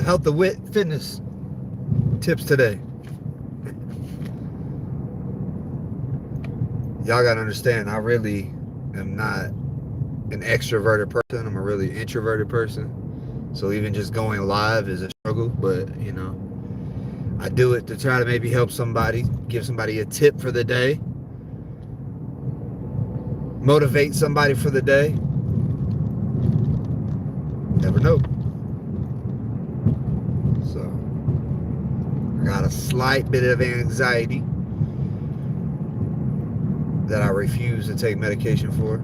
health and wit fitness tips today. Y'all gotta understand, I really am not an extroverted person. I'm a really introverted person. So even just going live is a struggle, but you know, I do it to try to maybe help somebody, give somebody a tip for the day, motivate somebody for the day. Never know. So I got a slight bit of anxiety that I refuse to take medication for.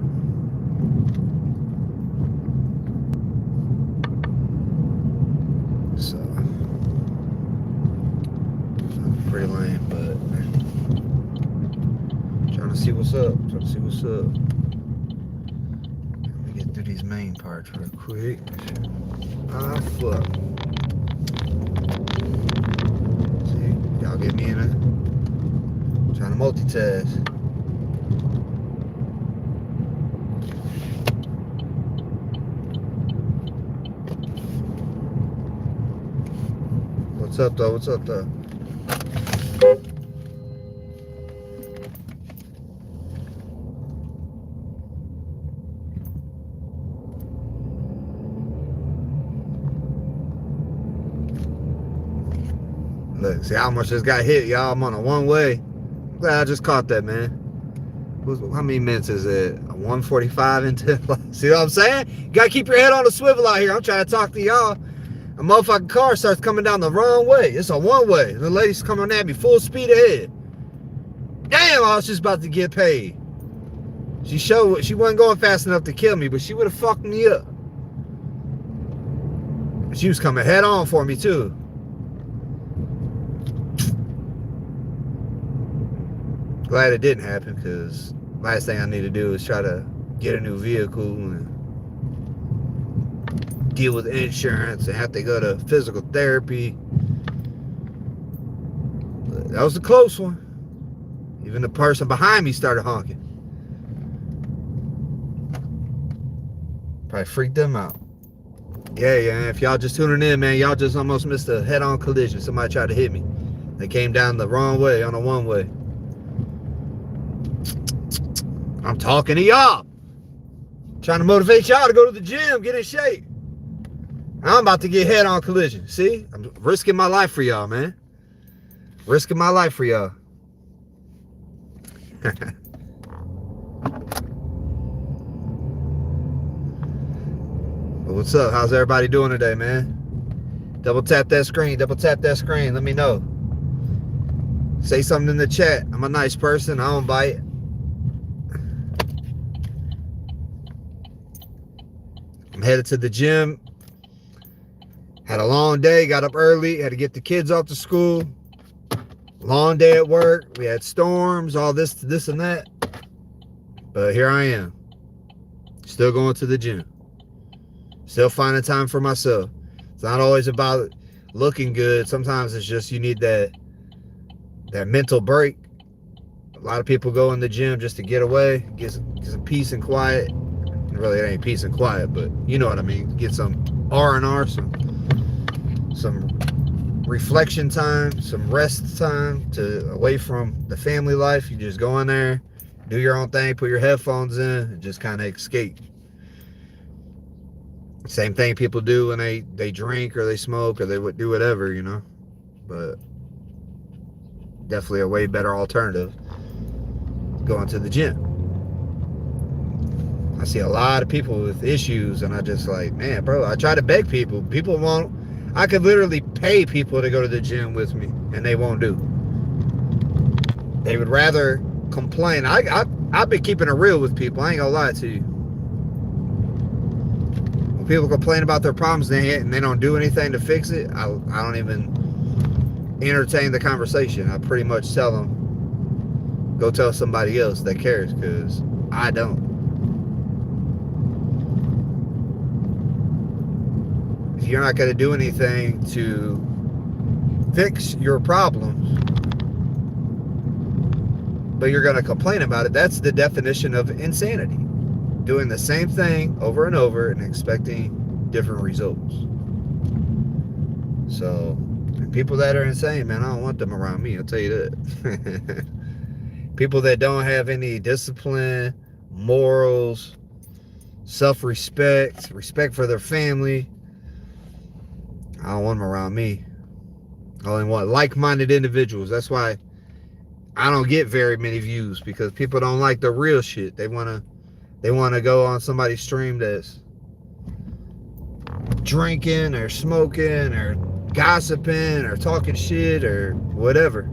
So pretty lame, but trying to see what's up. Let me get through these main parts real quick. Ah, fuck. See, y'all get me in it. Trying to multitask. What's up though? Look, see, I almost just got hit, y'all. I'm on a one-way. I'm glad I just caught that, man. How many minutes is it? 1:45 into. See what I'm saying? You gotta keep your head on the swivel out here. I'm trying to talk to y'all. A motherfucking car starts coming down the wrong way. It's a one-way. The lady's coming at me full speed ahead. Damn, I was just about to get paid. She wasn't going fast enough to kill me, but she would have fucked me up. She was coming head on for me too. Glad it didn't happen, because last thing I need to do is try to get a new vehicle and deal with insurance and have to go to physical therapy. But that was a close one. Even the person behind me started honking. Probably freaked them out. Yeah, if y'all just tuning in, man, y'all just almost missed a head-on collision. Somebody tried to hit me. They came down the wrong way on a one-way. I'm talking to y'all. Trying to motivate y'all to go to the gym, get in shape. I'm about to get head-on collision. See? I'm risking my life for y'all, man. Risking my life for y'all. Well, what's up? How's everybody doing today, man? Double tap that screen. Let me know. Say something in the chat. I'm a nice person. I don't bite. I'm headed to the gym. Had a long day, got up early, had to get the kids off to school. Long day at work. We had storms, all this and that. But here I am. Still going to the gym. Still finding time for myself. It's not always about looking good. Sometimes it's just you need that mental break. A lot of people go in the gym just to get away, get some peace and quiet. Really, it ain't peace and quiet, but you know what I mean. Get some R&R, some reflection time, some rest time, away from the family life. You just go in there, do your own thing, put your headphones in, and just kind of escape. Same thing people do when they drink or they smoke or they would do whatever, you know. But definitely a way better alternative going to the gym. I see a lot of people with issues, and I just like, man, bro, I try to beg people. People won't. I could literally pay people to go to the gym with me, and they won't do. They would rather complain. I've been keeping it real with people. I ain't gonna lie to you. When people complain about their problems and they don't do anything to fix it, I don't even entertain the conversation. I pretty much tell them, go tell somebody else that cares, because I don't. You're not going to do anything to fix your problems, but you're going to complain about it. That's the definition of insanity. Doing the same thing over and over and expecting different results. So people that are insane, man, I don't want them around me. I'll tell you that. People that don't have any discipline, morals, self-respect, respect for their family, I don't want them around me. I only want like-minded individuals. That's why I don't get very many views, because people don't like the real shit. They wanna go on somebody's stream that's drinking or smoking or gossiping or talking shit or whatever.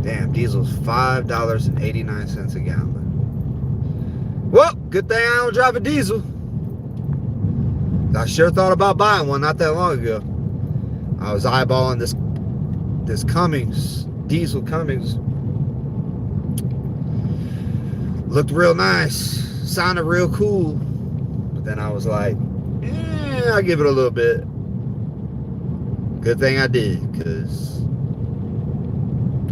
Damn, diesel's $5.89 a gallon. Well, good thing I don't drive a diesel. I sure thought about buying one not that long ago. I was eyeballing this Cummins, diesel Cummins. Looked real nice, sounded real cool. But then I was like, I'll give it a little bit. Good thing I did, because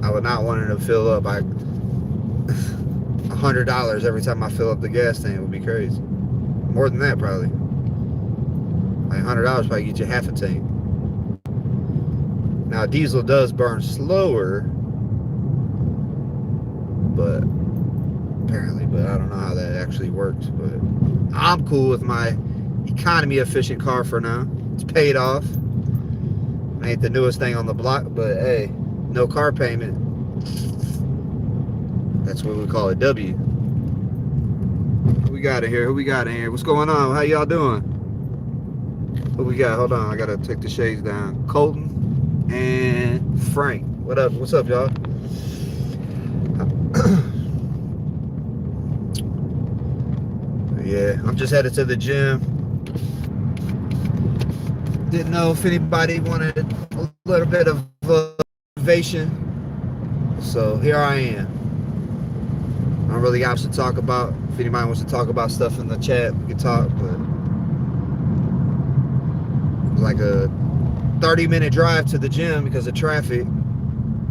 I would not want to fill up. $100 every time I fill up the gas tank would be crazy. More than that, probably. Like $100 probably get you half a tank. Now, diesel does burn slower, but I don't know how that actually works. But I'm cool with my economy efficient car for now. It's paid off. Ain't the newest thing on the block, but hey, no car payment. That's what we call a W. Who we got in here? What's going on? How y'all doing? Who we got? Hold on, I gotta take the shades down. Colton and Frank. What up? What's up, y'all? Yeah, I'm just headed to the gym. Didn't know if anybody wanted a little bit of motivation, so here I am. I don't really got much to talk about. If anybody wants to talk about stuff in the chat, we can talk, but it was like a 30-minute drive to the gym because of traffic.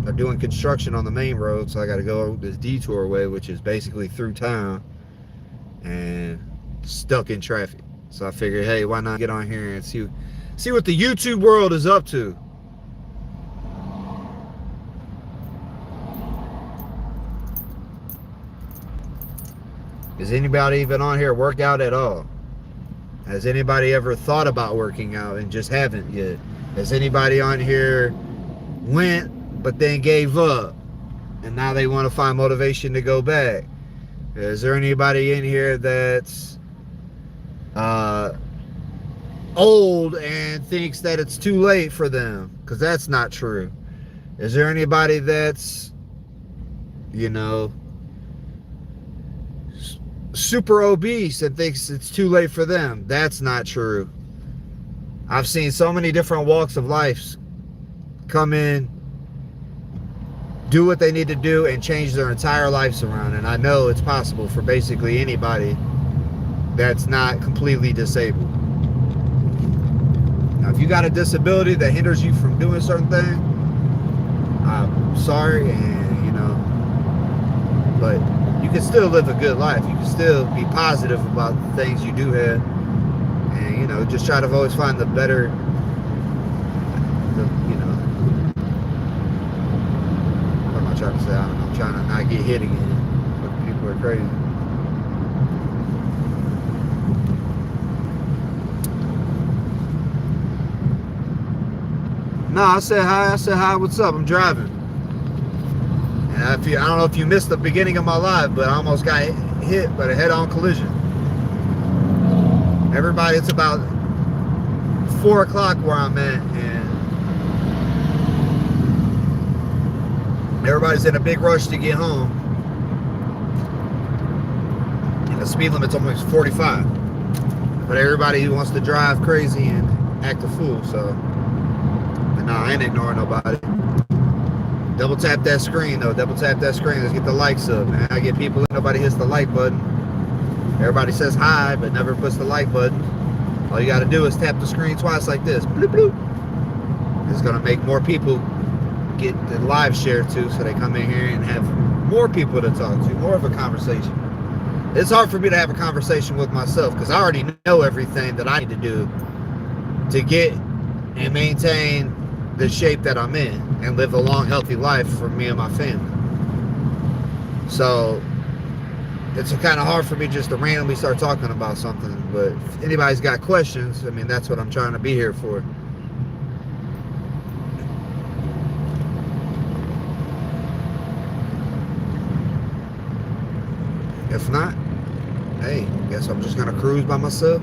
They're doing construction on the main road, so I got to go this detour way, which is basically through town, and stuck in traffic. So I figured, hey, why not get on here and see what the YouTube world is up to. Is anybody even on here work out at all? Has anybody ever thought about working out and just haven't yet? Has anybody on here went but then gave up and now they want to find motivation to go back? Is there anybody in here that's old and thinks that it's too late for them? Because that's not true. Is there anybody that's, super obese and thinks it's too late for them? That's not true. I've seen so many different walks of life come in, do what they need to do, and change their entire lives around. And I know it's possible for basically anybody that's not completely disabled. Now, if you got a disability that hinders you from doing certain things, I'm sorry, and but you can still live a good life. You can still be positive about the things you do have, and just try to always find the better. What am I trying to say? I don't know. I'm trying to not get hit again. But people are crazy. No, I said hi. What's up? I'm driving. And I don't know if you missed the beginning of my live, but I almost got hit by a head-on collision. Everybody, it's about 4 o'clock where I'm at, and everybody's in a big rush to get home. And the speed limit's almost 45. But everybody wants to drive crazy and act a fool, so. But nah, I ain't ignoring nobody. Double tap that screen, though. Double tap that screen. Let's get the likes up, man. I get people, nobody hits the like button. Everybody says hi, but never puts the like button. All you got to do is tap the screen twice like this. Bloop, bloop. It's going to make more people get the live share too, so they come in here and have more people to talk to, more of a conversation. It's hard for me to have a conversation with myself because I already know everything that I need to do to get and maintain the shape that I'm in and live a long, healthy life for me and my family. So it's kind of hard for me just to randomly start talking about something. But if anybody's got questions, I mean, that's what I'm trying to be here for. If not, hey, guess I'm just gonna cruise by myself.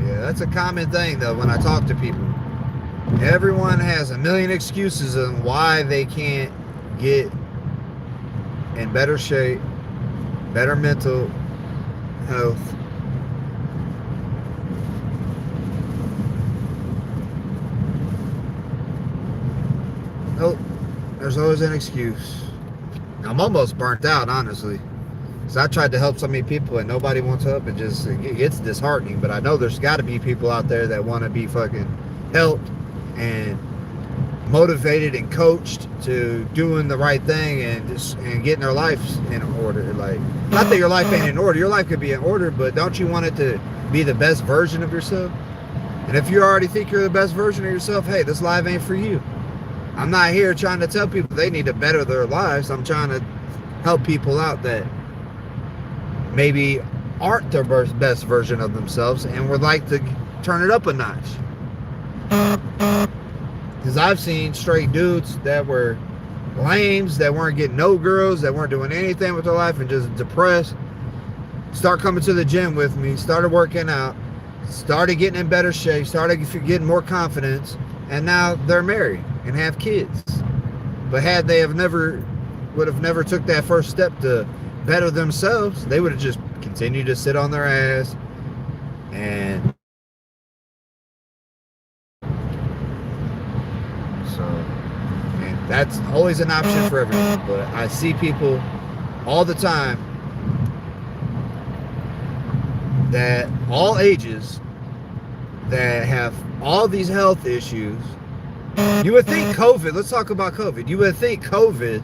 Yeah, that's a common thing though when I talk to people. Everyone has a million excuses on why they can't get in better shape, better mental health. Oh, there's always an excuse. I'm almost burnt out, honestly. So I tried to help so many people and nobody wants help. It gets disheartening. But I know there's got to be people out there that want to be fucking helped and motivated and coached to doing the right thing and getting their lives in order. Like, not that your life ain't in order. Your life could be in order, but don't you want it to be the best version of yourself? And if you already think you're the best version of yourself, hey, this life ain't for you. I'm not here trying to tell people they need to better their lives. I'm trying to help people out that maybe aren't their best version of themselves and would like to turn it up a notch. Because I've seen straight dudes that were lames, that weren't getting no girls, that weren't doing anything with their life and just depressed, start coming to the gym with me, started working out, started getting in better shape, started getting more confidence, and now they're married and have kids. But had they would have never took that first step to better themselves, they would have just continued to sit on their ass and that's always an option for everyone. But I see people all the time that all ages that have all these health issues. You would think COVID, let's talk about COVID. You would think COVID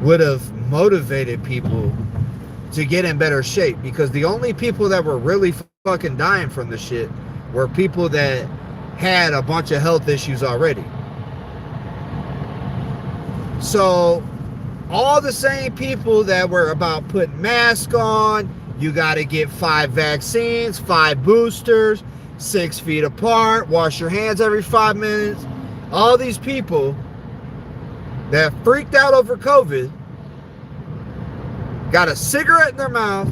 would have motivated people to get in better shape, because the only people that were really fucking dying from the shit were people that had a bunch of health issues already. So all the same people that were about putting masks on, you got to get 5 vaccines, 5 boosters, 6 feet apart, wash your hands every 5 minutes. All these people that freaked out over COVID got a cigarette in their mouth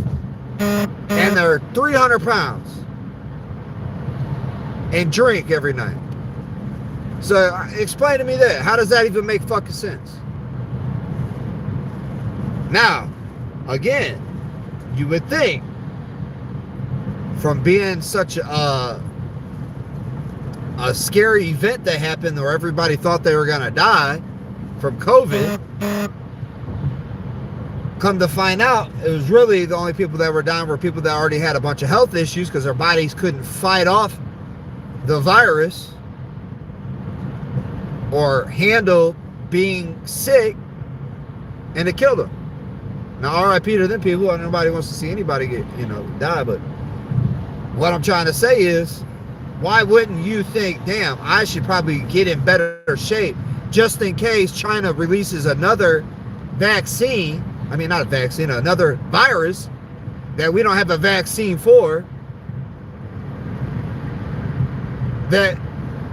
and they're 300 pounds and drink every night. So explain to me that. How does that even make fucking sense? Now, again, you would think from being such a scary event that happened where everybody thought they were going to die from COVID, come to find out, it was really the only people that were dying were people that already had a bunch of health issues because their bodies couldn't fight off the virus or handle being sick, and it killed them. Now, RIP to them people. Nobody wants to see anybody get, die. But what I'm trying to say is, why wouldn't you think, damn, I should probably get in better shape just in case China releases another vaccine? I mean, not a vaccine, another virus that we don't have a vaccine for. That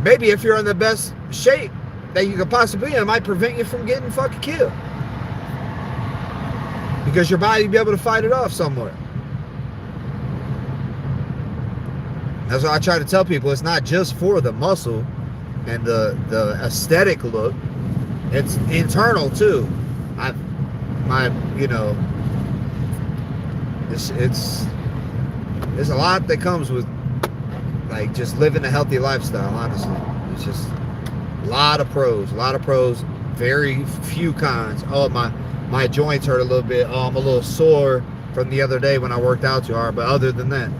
maybe if you're in the best shape that you could possibly be in, it might prevent you from getting fucking killed. Because your body will be able to fight it off somewhere. That's why I try to tell people, it's not just for the muscle and the aesthetic look. It's internal too. There's a lot that comes with like just living a healthy lifestyle, honestly. It's just a lot of pros Very few cons. Oh, my joints hurt a little bit. Oh, I'm a little sore from the other day when I worked out too hard. But other than that,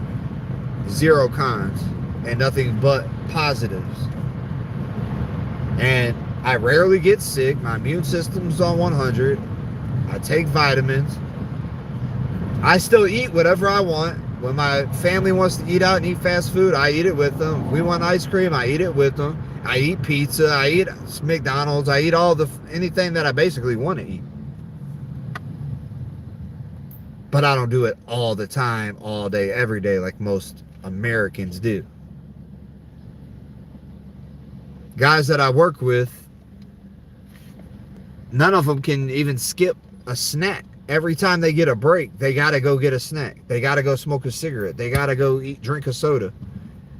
zero cons and nothing but positives. And I rarely get sick. My immune system's on 100. I take vitamins. I still eat whatever I want. When my family wants to eat out and eat fast food, I eat it with them. If we want ice cream, I eat it with them. I eat pizza. I eat McDonald's. I eat anything that I basically want to eat. But I don't do it all the time, all day, every day like most Americans do. Guys that I work with, none of them can even skip a snack. Every time they get a break, they got to go get a snack. They got to go smoke a cigarette. They got to go drink a soda.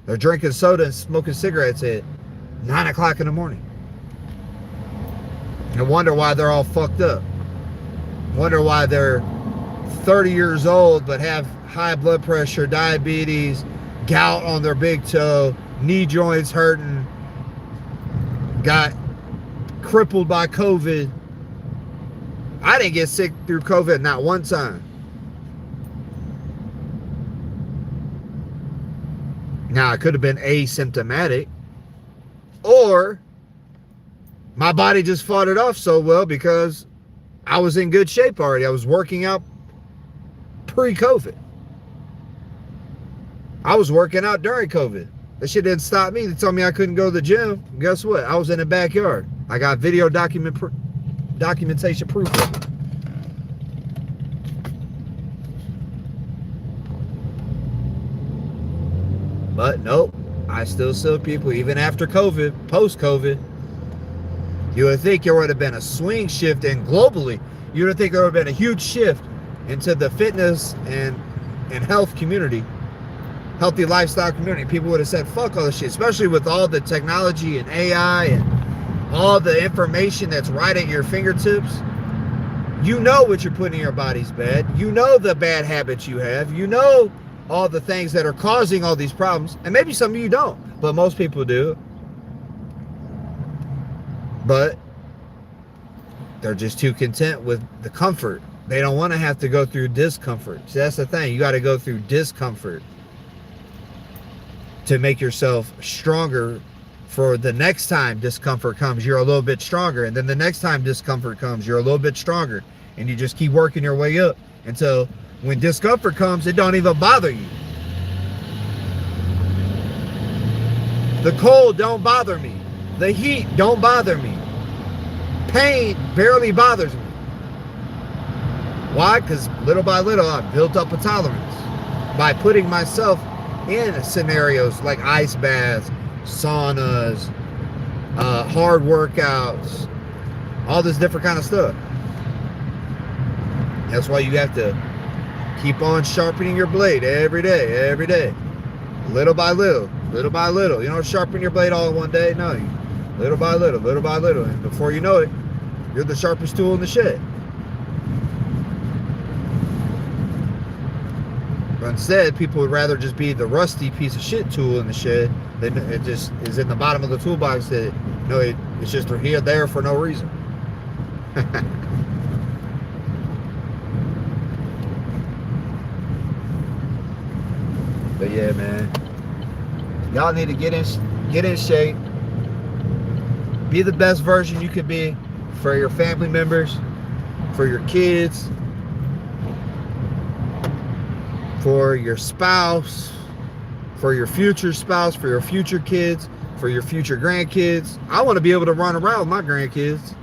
They're drinking soda and smoking cigarettes at 9 o'clock in the morning. I wonder why they're all fucked up. Wonder why they're 30 years old but have high blood pressure, diabetes, gout on their big toe, knee joints hurting, got crippled by COVID. I didn't get sick through COVID not one time. Now, I could have been asymptomatic, or my body just fought it off so well because I was in good shape already. I was working out pre-COVID. I was working out during COVID. That shit didn't stop me. They told me I couldn't go to the gym. Guess what? I was in the backyard. I got video documentation proof of it. But nope, I still see people even after COVID, post-COVID. You would think there would have been a swing shift, and globally, you would think there would have been a huge shift into the fitness and health community, healthy lifestyle community. People would have said, fuck all this shit, especially with all the technology and AI and all the information that's right at your fingertips. You know what you're putting in your body's bed. You know the bad habits you have. You know all the things that are causing all these problems. And maybe some of you don't, but most people do. But they're just too content with the comfort. They don't want to have to go through discomfort. See, that's the thing. You got to go through discomfort to make yourself stronger. For the next time discomfort comes, you're a little bit stronger. And then the next time discomfort comes, you're a little bit stronger. And you just keep working your way up until when discomfort comes, it don't even bother you. The cold don't bother me. The heat don't bother me. Pain barely bothers me. Why? Because little by little, I've built up a tolerance by putting myself in scenarios like ice baths, saunas, hard workouts, all this different kind of stuff. That's why you have to keep on sharpening your blade every day, little by little, little by little. You don't sharpen your blade all in one day. No, little by little, little by little. And before you know it, you're the sharpest tool in the shed. But instead, people would rather just be the rusty piece of shit tool in the shed than it just is in the bottom of the toolbox that, it's just here there for no reason. But yeah, man, y'all need to get in shape. Be the best version you could be for your family members, for your kids, for your spouse, for your future spouse, for your future kids, for your future grandkids. I want to be able to run around with my grandkids.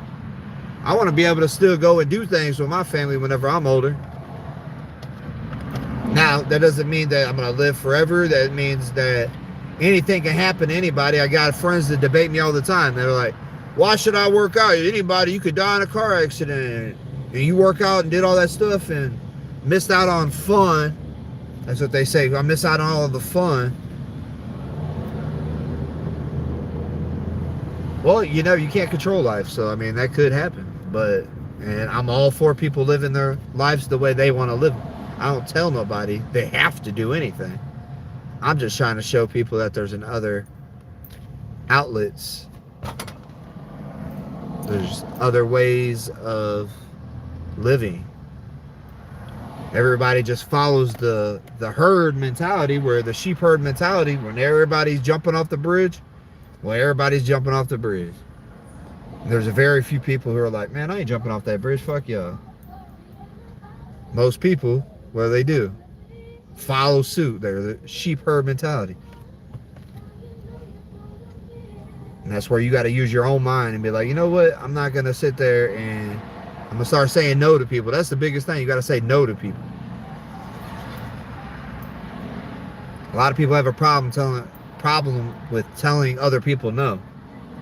I want to be able to still go and do things with my family whenever I'm older. Now, that doesn't mean that I'm going to live forever. That means that anything can happen to anybody. I got friends that debate me all the time. They're like, why should I work out? Anybody, you could die in a car accident. And you work out and did all that stuff and missed out on fun. That's what they say. I miss out on all of the fun. Well, you can't control life. So, I mean, that could happen. And I'm all for people living their lives the way they want to live them. I don't tell nobody they have to do anything. I'm just trying to show people that there's other outlets There's other ways of living. Everybody just follows the herd mentality, where the sheep herd mentality, when everybody's jumping off the bridge, well, everybody's jumping off the bridge. And there's a very few people who are like, man, I ain't jumping off that bridge, fuck y'all. Most people, what do they do? Follow suit. They're the sheep herd mentality. And that's where you got to use your own mind and be like, you know what? I'm not going to sit there and I'm going to start saying no to people. That's the biggest thing. You got to say no to people. A lot of people have a problem with telling other people no.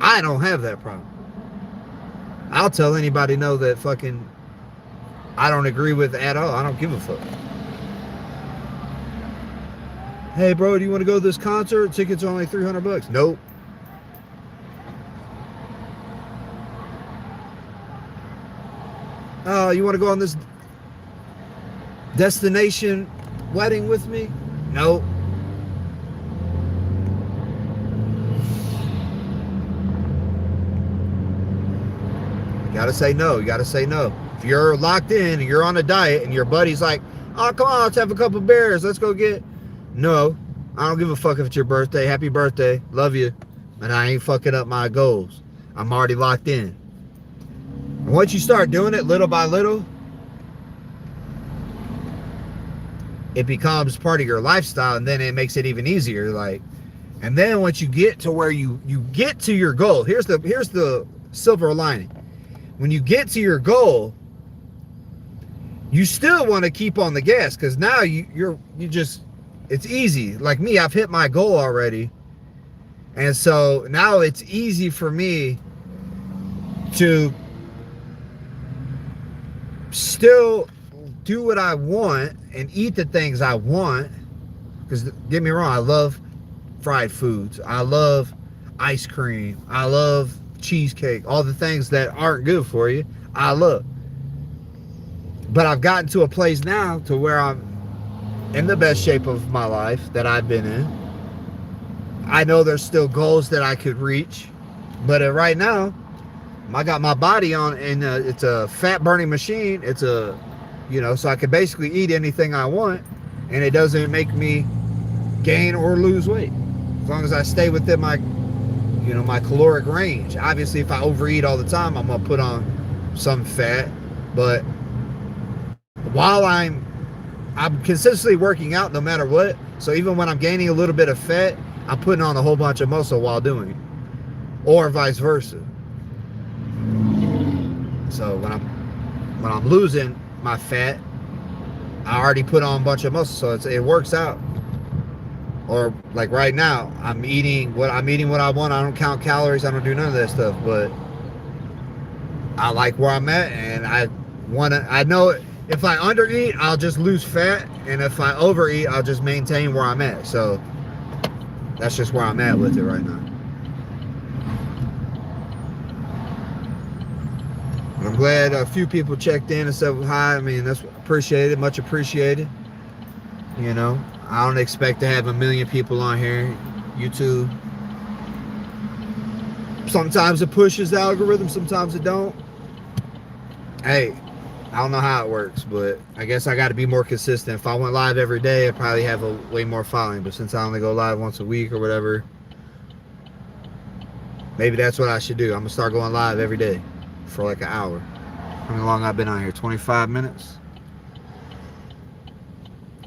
I don't have that problem. I'll tell anybody no that fucking I don't agree with at all. I don't give a fuck. Hey, bro, do you want to go to this concert? Tickets are only $300. Nope. You want to go on this destination wedding with me? Nope. You gotta say no. You gotta say no. If you're locked in and you're on a diet and your buddy's like, oh, come on, let's have a couple beers. Let's go get... No, I don't give a fuck if it's your birthday. Happy birthday. Love you. And I ain't fucking up my goals. I'm already locked in. And once you start doing it little by little, it becomes part of your lifestyle, and then it makes it even easier. Like, and then once you get to where you get to your goal, here's the silver lining. When you get to your goal, you still want to keep on the gas, because now you just, it's easy. Like me, I've hit my goal already, and so now it's easy for me to still do what I want and eat the things I want. Because get me wrong, I love fried foods, I love ice cream, I love cheesecake, all the things that aren't good for you, I love. But I've gotten to a place now to where I'm in the best shape of my life that I've been in. I know there's still goals that I could reach, but right now I got my body on, and it's a fat burning machine. It's a, you know, so I can basically eat anything I want, and it doesn't make me gain or lose weight, as long as I stay within my, you know, my caloric range. Obviously, if I overeat all the time, I'm gonna put on some fat, but while I'm consistently working out no matter what, so even when I'm gaining a little bit of fat, I'm putting on a whole bunch of muscle while doing it, or vice versa. So when I'm losing my fat, I already put on a bunch of muscle, so it works out. Or like right now, I'm eating what I want. I don't count calories. I don't do none of that stuff. But I like where I'm at, and I know if I undereat, I'll just lose fat, and if I overeat, I'll just maintain where I'm at. So that's just where I'm at with it right now. I'm glad a few people checked in and said hi. I mean, that's appreciated, much appreciated. You know, I don't expect to have 1 million people on here. YouTube, sometimes it pushes the algorithm, sometimes it don't. Hey, I don't know how it works, but I guess I got to be more consistent. If I went live every day, I'd probably have a way more following. But since I only go live once a week or whatever, maybe that's what I should do. I'm gonna start going live every day for like an hour. How long I've been on here? 25 minutes?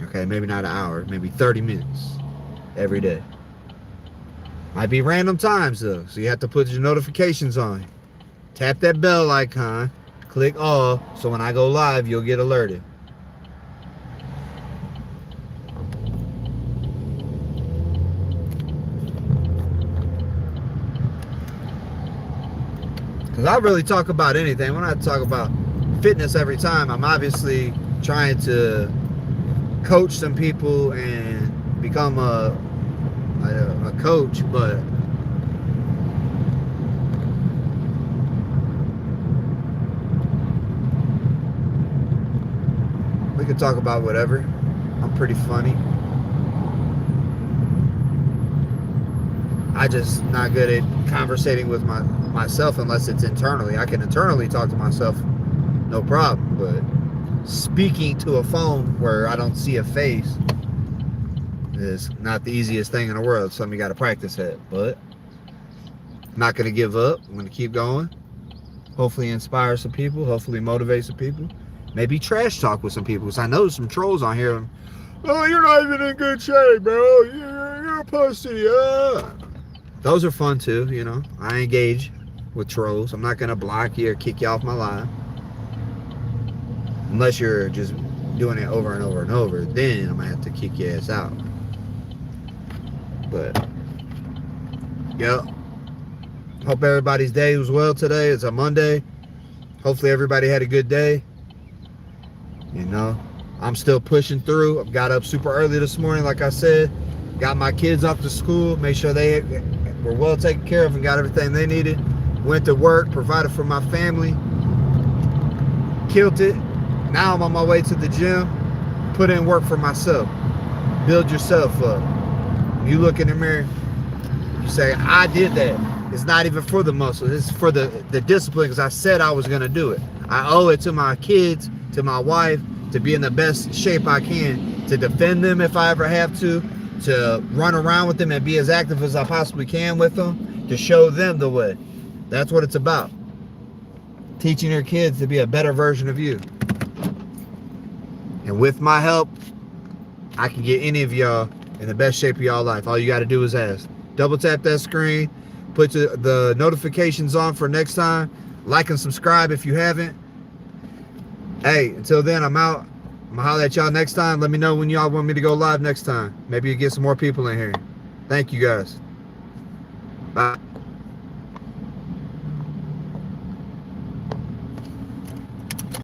Okay, maybe not an hour, maybe 30 minutes every day. Might be random times though, so you have to put your notifications on. Tap that bell icon, click all, so when I go live, you'll get alerted. Because I really talk about anything. When I talk about fitness every time, I'm obviously trying to coach some people and become a coach, but we can talk about whatever. I'm pretty funny. I just not good at conversating with myself unless it's internally. I can internally talk to myself, no problem. But speaking to a phone where I don't see a face is not the easiest thing in the world. Something you got to practice at. But I'm not going to give up. I'm going to keep going. Hopefully inspire some people. Hopefully motivate some people. Maybe trash talk with some people. Because I know some trolls on here. Oh, you're not even in good shape, bro. You're a pussy. Those are fun too, you know. I engage with trolls. I'm not going to block you or kick you off my line. Unless you're just doing it over and over and over. Then I'm going to have to kick your ass out. But, yep. Hope everybody's day was well today. It's a Monday. Hopefully everybody had a good day. You know, I'm still pushing through. I got up super early this morning, like I said. Got my kids off to school. Made sure they were well taken care of and got everything they needed. Went to work, provided for my family. Killed it. Now I'm on my way to the gym. Put in work for myself. Build yourself up. You look in the mirror, you say, I did that. It's not even for the muscle. It's for the discipline, because I said I was going to do it. I owe it to my kids, to my wife, to be in the best shape I can, to defend them if I ever have to run around with them and be as active as I possibly can with them, to show them the way. That's what it's about. Teaching your kids to be a better version of you. And with my help, I can get any of y'all in the best shape of y'all life. All you got to do is ask. Double tap that screen. Put the notifications on for next time. Like and subscribe if you haven't. Hey, until then, I'm out. I'm going to holler at y'all next time. Let me know when y'all want me to go live next time. Maybe you get some more people in here. Thank you guys. Bye.